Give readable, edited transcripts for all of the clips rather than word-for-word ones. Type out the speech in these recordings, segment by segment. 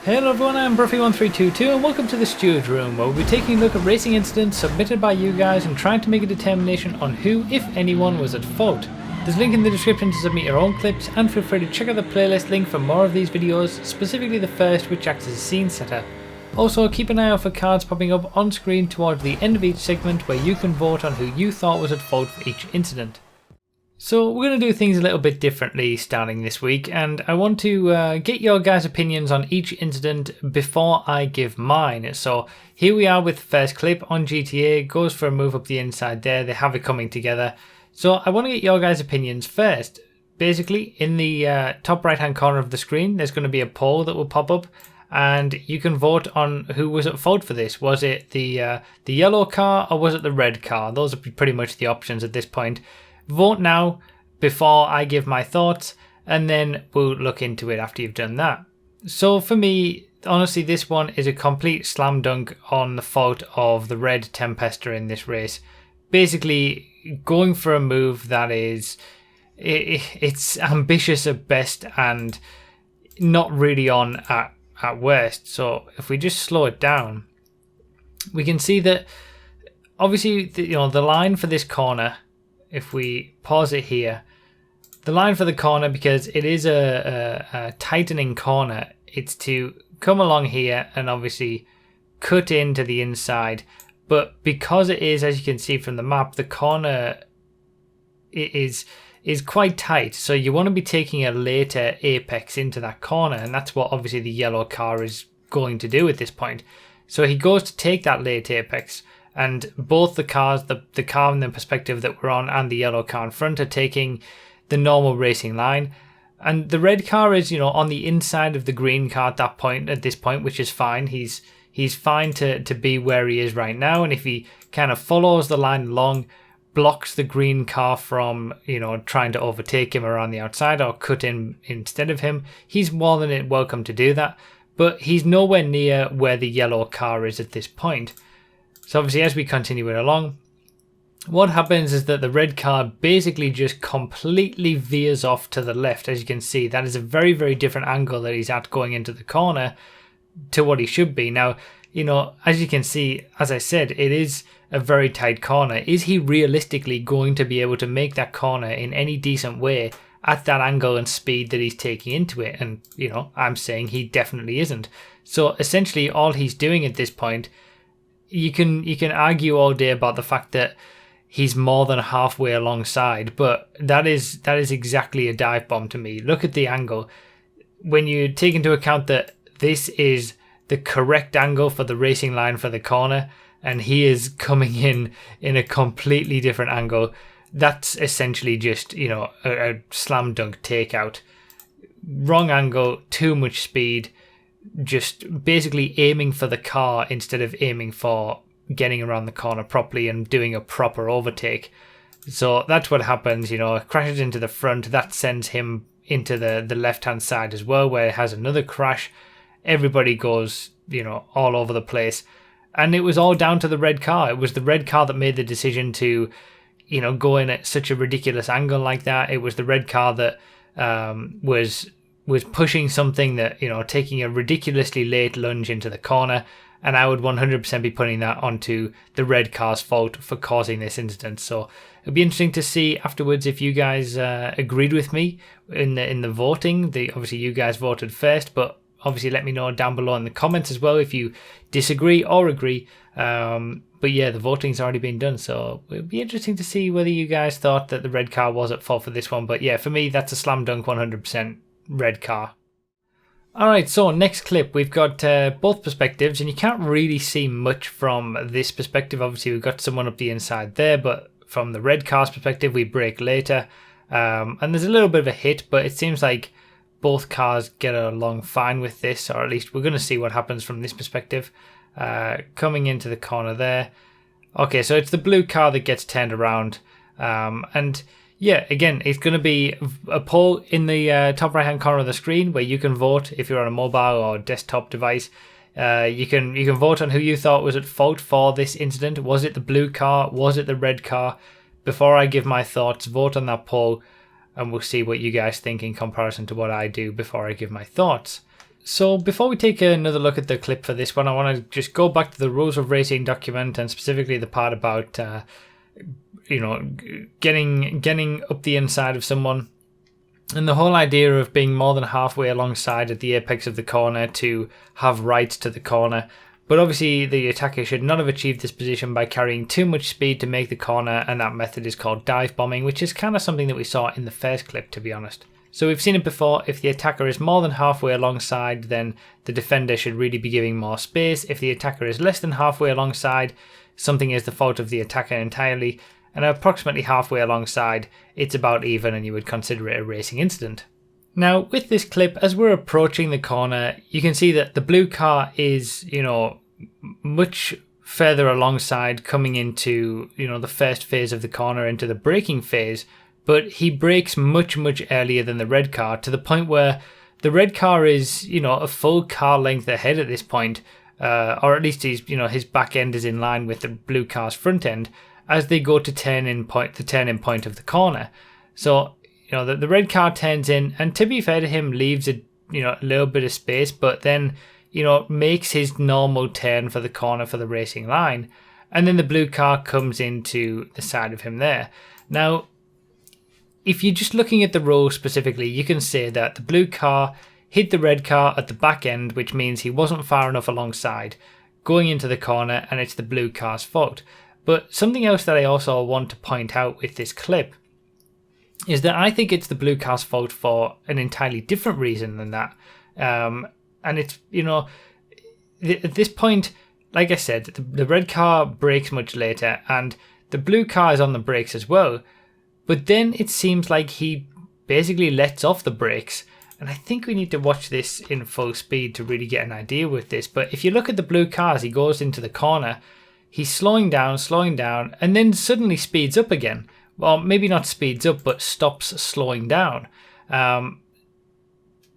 Hello everyone, I'm Bruffy1322 and welcome to the Stewards room, where we'll be taking a look at racing incidents submitted by you guys and trying to make a determination on who, if anyone, was at fault. There's a link in the description to submit your own clips, and feel free to check out the playlist link for more of these videos, specifically the first, which acts as a scene setter. Also, keep an eye out for cards popping up on screen towards the end of each segment where you can vote on who you thought was at fault for each incident. So we're going to do things a little bit differently starting this week, and I want to get your guys' opinions on each incident before I give mine. So here we are with the first clip on GTA, goes for a move up the inside there, they have it coming together. So I want to get your guys' opinions first. Basically, in the top right hand corner of the screen, there's going to be a poll that will pop up, and you can vote on who was at fault for this. Was it the yellow car or was it the red car? Those are pretty much the options at this point. Vote now before I give my thoughts, and then we'll look into it after you've done that. So for me, honestly, this one is a complete slam dunk on the fault of the red Tempester in this race. Basically, going for a move that is, it's ambitious at best and not really on at worst. So if we just slow it down, we can see that obviously the line for this corner, if we pause it here, the line for the corner, because it is a tightening corner, it's to come along here and obviously cut into the inside. But because it is, as you can see from the map, the corner is quite tight, so you want to be taking a later apex into that corner, and that's what obviously the yellow car is going to do at this point. So he goes to take that late apex, and both the cars, the car in the perspective that we're on and the yellow car in front, are taking the normal racing line. And the red car is, on the inside of the green car at this point, which is fine. He's fine to be where he is right now. And if he kind of follows the line along, blocks the green car from, trying to overtake him around the outside or cut in instead of him, he's more than welcome to do that. But he's nowhere near where the yellow car is at this point. So obviously, as we continue it along, what happens is that the red car basically just completely veers off to the left. As you can see, that is a very, very different angle that he's at going into the corner to what he should be. Now, as you can see, as I said, it is a very tight corner. Is he realistically going to be able to make that corner in any decent way at that angle and speed that he's taking into it? And, I'm saying he definitely isn't. So essentially, all he's doing at this point, you can argue all day about the fact that he's more than halfway alongside, but that is exactly a dive bomb to me. Look at the angle. When you take into account that this is the correct angle for the racing line for the corner, and he is coming in a completely different angle, that's essentially just, a slam dunk takeout. Wrong angle, too much speed, just basically aiming for the car instead of aiming for getting around the corner properly and doing a proper overtake. So that's what happens, crashes into the front. That sends him into the left hand side as well, where it has another crash. Everybody goes, all over the place. And it was all down to the red car. It was the red car that made the decision to, go in at such a ridiculous angle like that. It was the red car that was pushing something that, taking a ridiculously late lunge into the corner. And I would 100% be putting that onto the red car's fault for causing this incident. So it'll be interesting to see afterwards if you guys agreed with me in the voting. Obviously, you guys voted first, but obviously let me know down below in the comments as well if you disagree or agree. But yeah, the voting's already been done, so it'll be interesting to see whether you guys thought that the red car was at fault for this one. But yeah, for me, that's a slam dunk 100% red car. Alright, so next clip, we've got both perspectives, and you can't really see much from this perspective. Obviously, we've got someone up the inside there, but from the red car's perspective, we brake later. And there's a little bit of a hit, but it seems like both cars get along fine with this, or at least we're going to see what happens from this perspective. Coming into the corner there. Okay, so it's the blue car that gets turned around. And yeah, again, it's going to be a poll in the top right hand corner of the screen where you can vote if you're on a mobile or desktop device. You can vote on who you thought was at fault for this incident. Was it the blue car? Was it the red car? Before I give my thoughts, vote on that poll, and we'll see what you guys think in comparison to what I do before I give my thoughts. So before we take another look at the clip for this one, I want to just go back to the Rules of Racing document, and specifically the part about getting up the inside of someone, and the whole idea of being more than halfway alongside at the apex of the corner to have rights to the corner. But obviously the attacker should not have achieved this position by carrying too much speed to make the corner, and that method is called dive bombing, which is kind of something that we saw in the first clip, to be honest. So we've seen it before. If the attacker is more than halfway alongside, then the defender should really be giving more space. If the attacker is less than halfway alongside, something is the fault of the attacker entirely. And approximately halfway alongside, it's about even, and you would consider it a racing incident. Now, with this clip, as we're approaching the corner, you can see that the blue car is, much further alongside, coming into, the first phase of the corner, into the braking phase. But he brakes much, much earlier than the red car, to the point where the red car is, a full car length ahead at this point, or at least he's, his back end is in line with the blue car's front end as they go to the turn-in point of the corner. So, the red car turns in, and to be fair to him, leaves a little bit of space, but then, makes his normal turn for the corner for the racing line, and then the blue car comes into the side of him there. Now, if you're just looking at the rule specifically, you can say that the blue car hit the red car at the back end, which means he wasn't far enough alongside going into the corner, and it's the blue car's fault. But something else that I also want to point out with this clip is that I think it's the blue car's fault for an entirely different reason than that. And it's, at this point, like I said, the red car brakes much later, and the blue car is on the brakes as well. But then it seems like he basically lets off the brakes. And I think we need to watch this in full speed to really get an idea with this. But if you look at the blue car as he goes into the corner, he's slowing down, and then suddenly speeds up again. Well, maybe not speeds up, but stops slowing down.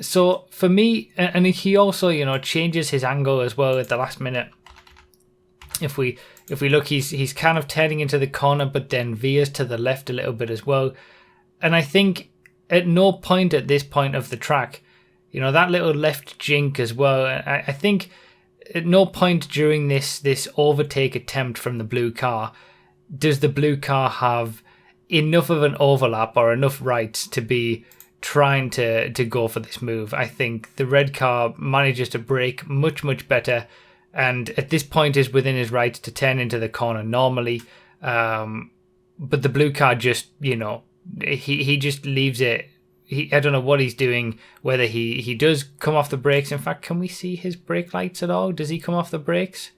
So for me, and he also, changes his angle as well at the last minute. If we look, he's kind of turning into the corner, but then veers to the left a little bit as well. And I think at no point at this point of the track, that little left jink as well. I think at no point during this overtake attempt from the blue car does the blue car have enough of an overlap or enough rights to be trying to go for this move. I think the red car manages to brake much, much better, and at this point is within his right to turn into the corner normally. But the blue car just, he just leaves it. I don't know what he's doing, whether he does come off the brakes. In fact, can we see his brake lights at all? Does he come off the brakes?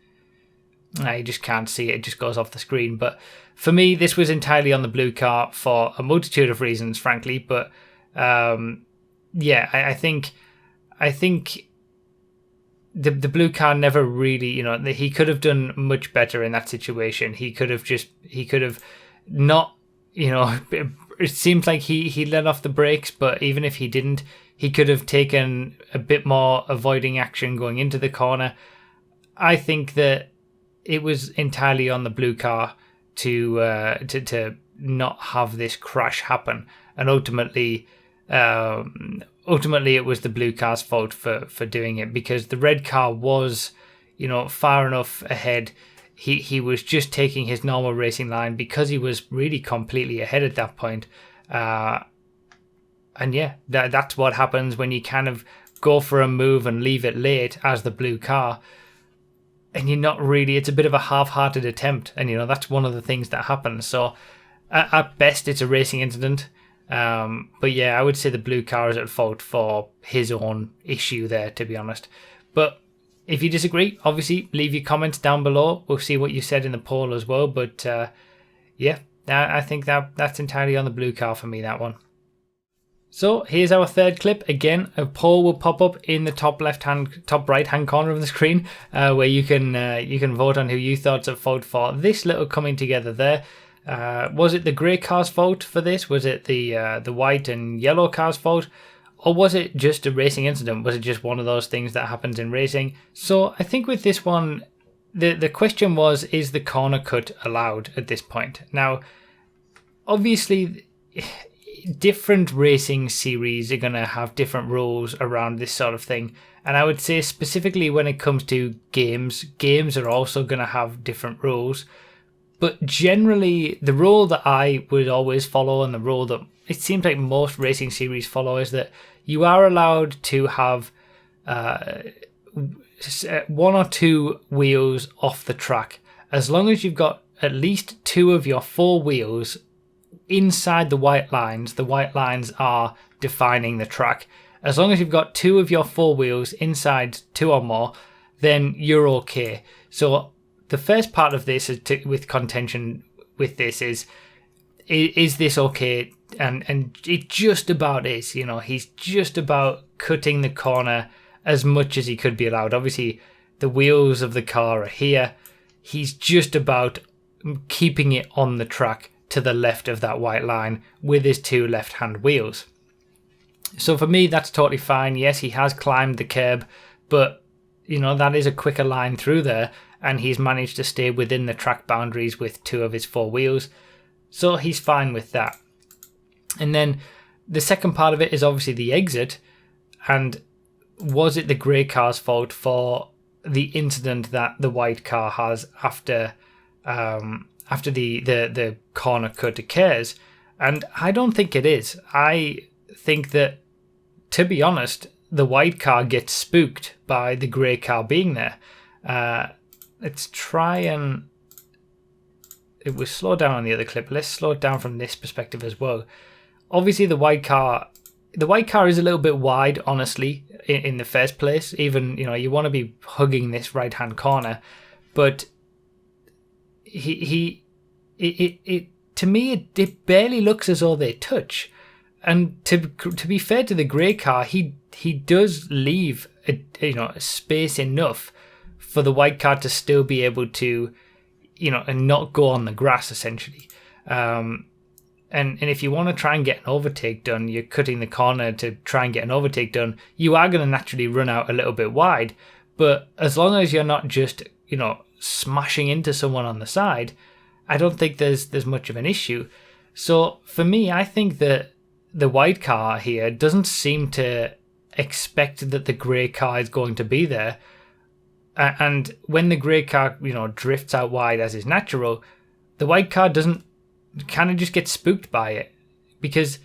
You just can't see it. It just goes off the screen. But for me, this was entirely on the blue car for a multitude of reasons, frankly. But I think the blue car never really, he could have done much better in that situation. He could have not, it seems like he let off the brakes, but even if he didn't, he could have taken a bit more avoiding action going into the corner. I think that it was entirely on the blue car to not have this crash happen, and ultimately it was the blue car's fault for doing it, because the red car was, far enough ahead. He was just taking his normal racing line because he was really completely ahead at that point. And yeah, that's what happens when you kind of go for a move and leave it late as the blue car. And you're not really, it's a bit of a half-hearted attempt. And, that's one of the things that happens. So at best, it's a racing incident. But yeah, I would say the blue car is at fault for his own issue there, to be honest. But if you disagree, obviously leave your comments down below. We'll see what you said in the poll as well. But yeah, I think that's entirely on the blue car for me, that one. So here's our third clip. Again, a poll will pop up in the top right hand corner of the screen, where you can vote on who you thought's at fault for this little coming together there. Was it the grey car's fault for this? Was it the white and yellow car's fault? Or was it just a racing incident? Was it just one of those things that happens in racing? So I think with this one, the question was, is the corner cut allowed at this point? Now, obviously, different racing series are going to have different rules around this sort of thing. And I would say specifically when it comes to games are also going to have different rules. But generally, the rule that I would always follow, and the rule that it seems like most racing series follow, is that you are allowed to have 1 or 2 wheels off the track, as long as you've got at least 2 of your 4 wheels inside the white lines. The white lines are defining the track. As long as you've got 2 of your 4 wheels inside 2 or more, then you're okay. So the first part of this is with contention with this is this okay? And it just about is. You know, he's just about cutting the corner as much as he could be allowed. Obviously, the wheels of the car are here. He's just about keeping it on the track to the left of that white line with his 2 left-hand wheels. So for me, that's totally fine. Yes, he has climbed the curb, but you know, that is a quicker line through there, and he's managed to stay within the track boundaries with 2 of his 4 wheels. So he's fine with that. And then the second part of it is obviously the exit. And was it the grey car's fault for the incident that the white car has after the corner cut occurs? And I don't think it is. I think that, to be honest, the white car gets spooked by the grey car being there. Let's try and... It was slowed down on the other clip. Let's slow it down from this perspective as well. Obviously, the white car is a little bit wide, honestly, in the first place. Even, you know, you want to be hugging this right-hand corner, but to me, it barely looks as though they touch. And to be fair to the grey car, he does leave a space enough for the white car to still be able to, and not go on the grass essentially. And if you want to try and get an overtake done, you're cutting the corner to try and get an overtake done, you are going to naturally run out a little bit wide. But as long as you're not just, smashing into someone on the side, I don't think there's much of an issue. So for me, I think that the white car here doesn't seem to expect that the grey car is going to be there. And when the grey car, drifts out wide as is natural, the white car doesn't kind of just get spooked by it. Because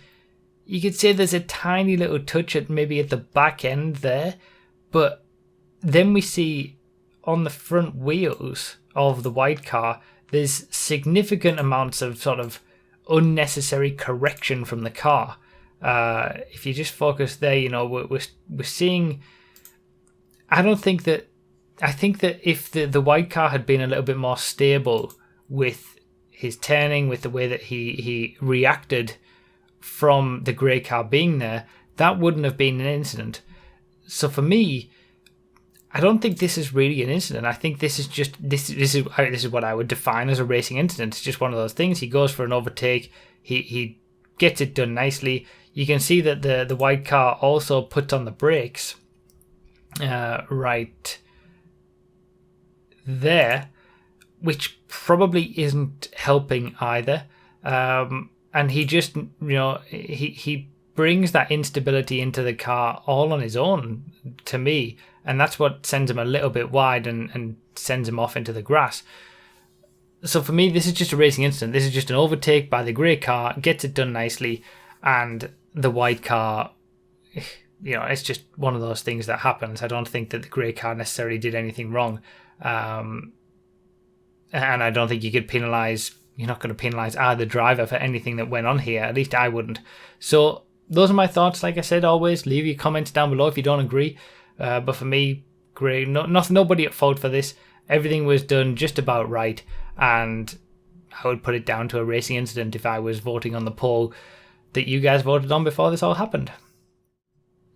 you could say there's a tiny little touch at the back end there, but then we see on the front wheels of the white car, there's significant amounts of sort of unnecessary correction from the car. If you just focus there, we're seeing... I think that if the white car had been a little bit more stable with his turning, with the way that he reacted from the grey car being there, that wouldn't have been an incident. So for me, I don't think this is really an incident. I think this is just this is what I would define as a racing incident. It's just one of those things. He goes for an overtake. He gets it done nicely. You can see that the white car also puts on the brakes right there, which probably isn't helping either. And he just, he brings that instability into the car all on his own, to me. And that's what sends him a little bit wide and sends him off into the grass. So for me, this is just a racing incident. This is just an overtake by the grey car, gets it done nicely, and the white car, it's just one of those things that happens. I don't think that the grey car necessarily did anything wrong. And I don't think you could penalise, you're not going to penalise either driver for anything that went on here. At least I wouldn't. So those are my thoughts. Like I said, always leave your comments down below if you don't agree. But for me, great. Nobody at fault for this. Everything was done just about right, and I would put it down to a racing incident if I was voting on the poll that you guys voted on before this all happened.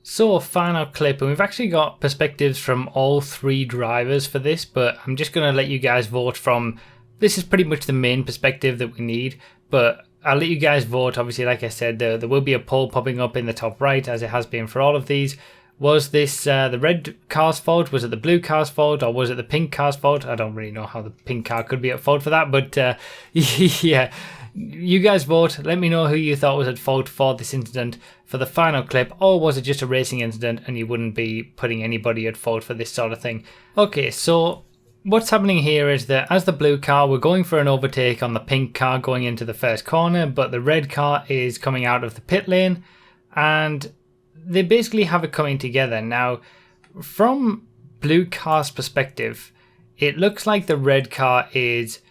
So, final clip, and we've actually got perspectives from all 3 drivers for this, but I'm just going to let you guys vote from... This is pretty much the main perspective that we need, but I'll let you guys vote. Obviously, like I said, there will be a poll popping up in the top right, as it has been for all of these. Was this the red car's fault? Was it the blue car's fault? Or was it the pink car's fault? I don't really know how the pink car could be at fault for that. But yeah, You guys vote. Let me know who you thought was at fault for this incident for the final clip, or was it just a racing incident and you wouldn't be putting anybody at fault for this sort of thing? Okay, so what's happening here is that as the blue car, we're going for an overtake on the pink car going into the first corner, but the red car is coming out of the pit lane, and they basically have it coming together. Now, from blue car's perspective, it looks like the red car is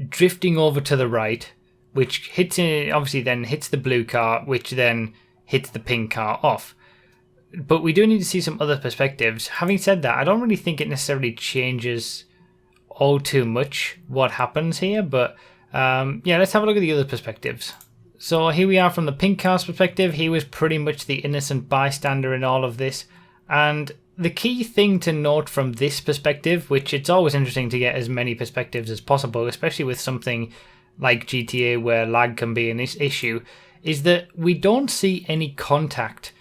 drifting over to the right, which obviously then hits the blue car, which then hits the pink car off. But we do need to see some other perspectives. Having said that, I don't really think it necessarily changes all too much what happens here, but yeah, let's have a look at the other perspectives. So here we are from the pink car's perspective. He was pretty much the innocent bystander in all of this, and the key thing to note from this perspective, which it's always interesting to get as many perspectives as possible, especially with something like GTA where lag can be an issue, is that we don't see any contact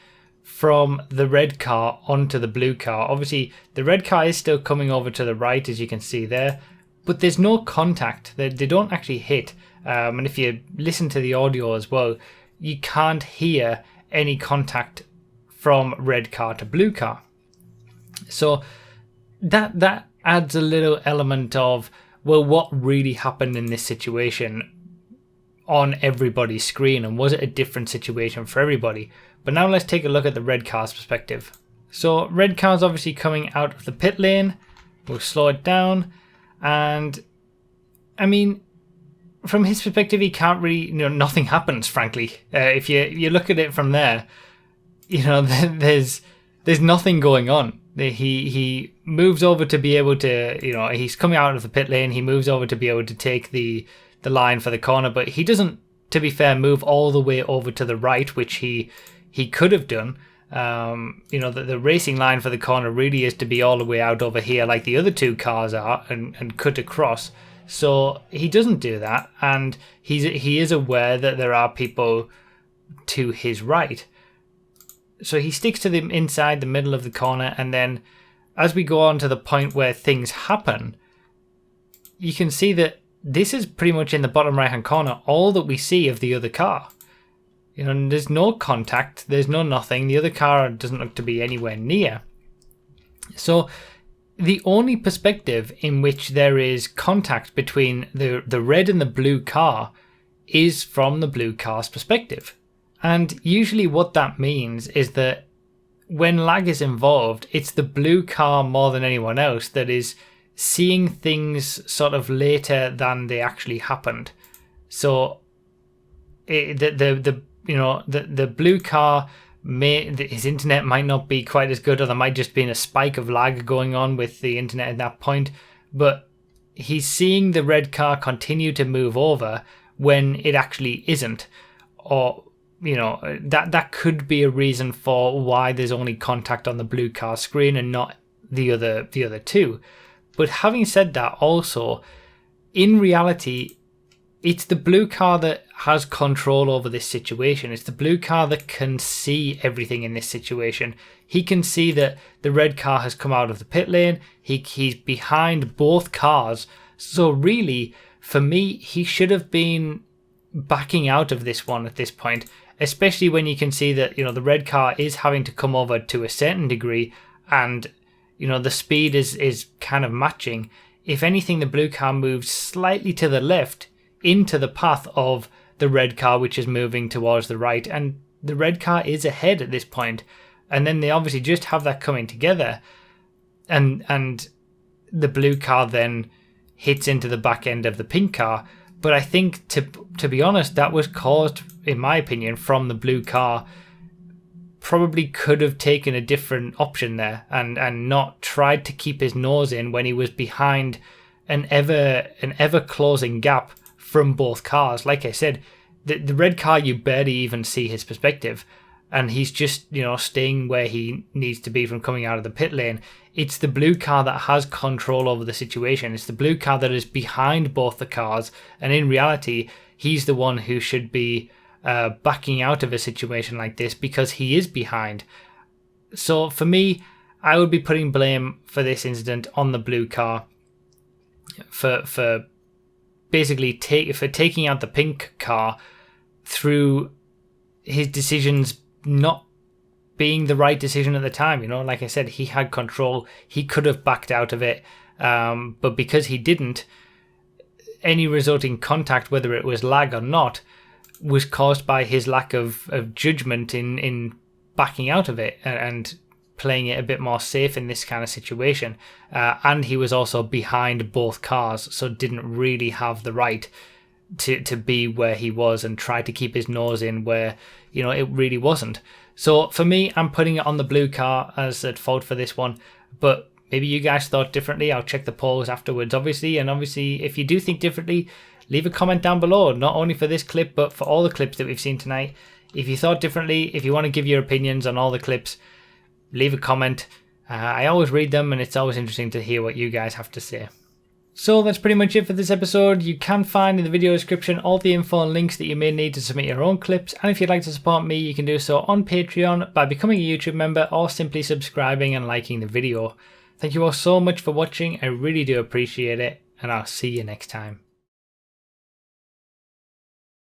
from the red car onto the blue car. Obviously, the red car is still coming over to the right, as you can see there, but there's no contact. They don't actually hit. And if you listen to the audio as well, you can't hear any contact from red car to blue car. So that adds a little element of, well, what really happened in this situation on everybody's screen, and was it a different situation for everybody? But now let's take a look at the red car's perspective. So red car's obviously coming out of the pit lane. We'll slow it down, and I mean, from his perspective, he can't really, nothing happens, frankly. If you look at it from there, there's nothing going on. He moves over to be able to, he's coming out of the pit lane. He moves over to be able to take the line for the corner, but he doesn't, to be fair, move all the way over to the right, which he could have done. The racing line for the corner really is to be all the way out over here like the other two cars are and cut across. So he doesn't do that, and he is aware that there are people to his right. So he sticks to the inside, the middle of the corner, and then as we go on to the point where things happen, you can see that this is pretty much in the bottom right hand corner, all that we see of the other car. There's no contact, there's no nothing. The other car doesn't look to be anywhere near. So the only perspective in which there is contact between the red and the blue car is from the blue car's perspective. And usually what that means is that when lag is involved, it's the blue car more than anyone else that is seeing things sort of later than they actually happened. So the blue car, his internet might not be quite as good, or there might just be a spike of lag going on with the internet at that point, but he's seeing the red car continue to move over when it actually isn't. Or that could be a reason for why there's only contact on the blue car screen and not the other two. But having said that, also, in reality, it's the blue car that has control over this situation. It's the blue car that can see everything in this situation. He can see that the red car has come out of the pit lane. He's behind both cars. So really, for me, he should have been backing out of this one at this point, especially when you can see that, the red car is having to come over to a certain degree, and, the speed is kind of matching. If anything, the blue car moves slightly to the left into the path of the red car, which is moving towards the right, and the red car is ahead at this point. And then they obviously just have that coming together, and the blue car then hits into the back end of the pink car. But I think, to be honest, that was caused, in my opinion, from the blue car. Probably could have taken a different option there and not tried to keep his nose in when he was behind an ever closing gap from both cars. Like I said, the red car, you barely even see his perspective, and he's just staying where he needs to be from coming out of the pit lane. It's the blue car that has control over the situation. It's the blue car that is behind both the cars, and in reality, he's the one who should be backing out of a situation like this because he is behind. So for me, I would be putting blame for this incident on the blue car for basically taking out the pink car through his decisions not being the right decision at the time. You know, like I said, he had control. He could have backed out of it, but because he didn't, any resulting contact, whether it was lag or not, was caused by his lack of judgment in backing out of it and playing it a bit more safe in this kind of situation. And he was also behind both cars, so didn't really have the right to be where he was and try to keep his nose in where, you know, it really wasn't. So for me, I'm putting it on the blue car as at fault for this one, but maybe you guys thought differently. I'll check the polls afterwards, obviously, and obviously if you do think differently, leave a comment down below, not only for this clip, but for all the clips that we've seen tonight. If you thought differently, if you want to give your opinions on all the clips, leave a comment. I always read them, and it's always interesting to hear what you guys have to say. So that's pretty much it for this episode. You can find in the video description all the info and links that you may need to submit your own clips, and if you'd like to support me, you can do so on Patreon by becoming a YouTube member or simply subscribing and liking the video. Thank you all so much for watching, I really do appreciate it, and I'll see you next time.